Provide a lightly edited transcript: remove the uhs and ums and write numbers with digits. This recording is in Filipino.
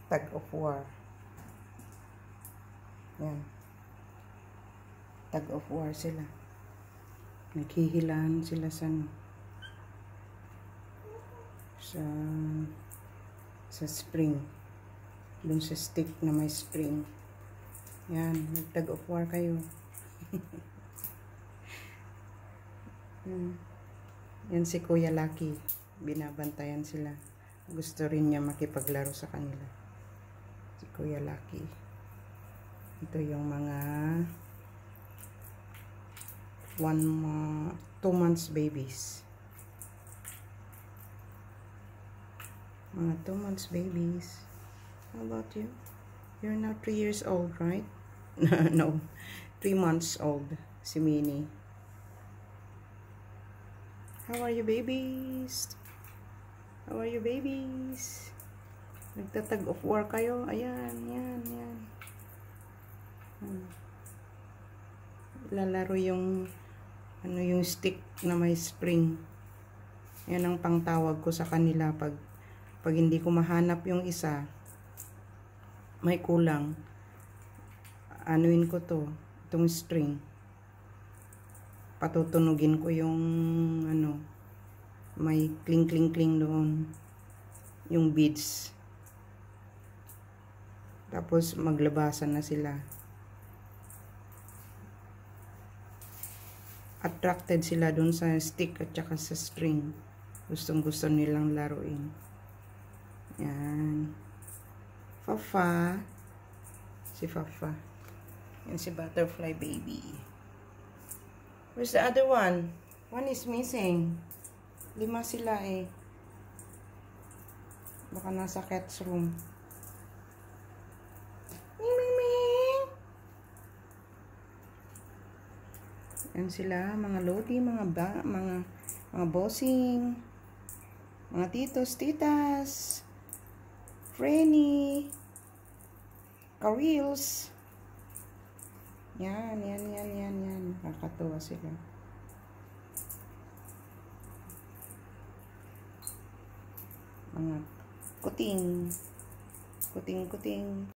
Tug of war. Yan. Tug of war sila. Naghihilahan sila sa spring. Dun sa stick na may spring. Yan. Nag-tug of war kayo. Yan si Kuya Lucky. Binabantayan sila. Gusto rin niya makipaglaro sa kanila. Si Kuya Lucky. Ito yung mga 2 months babies. Mga 2 months babies. How about you? You're now 3 years old, right? No. 3 months old. Si Minnie. How are you, babies? How are you, babies? Nagtatag of war kayo? Ayan, yan. Lalaro yung yung stick na may spring. Yan ang pangtawag ko sa kanila pag hindi ko mahanap yung isa, may kulang. Anuin ko itong string. Patutunugin ko yung may kling doon, yung beads. Tapos maglabasan na sila. Attracted sila doon sa stick at saka sa string. Gustong-gusto nilang laruin. Yan. Fafa. Si Fafa. Yan si butterfly baby. Where's the other one? One is missing. 5 sila eh. Baka nasa cat's room. Yan sila, mga lodi, mga bossing, mga titos, titas, Frenny, Karils. Yan. Nakakatuwa sila. Mga kuting.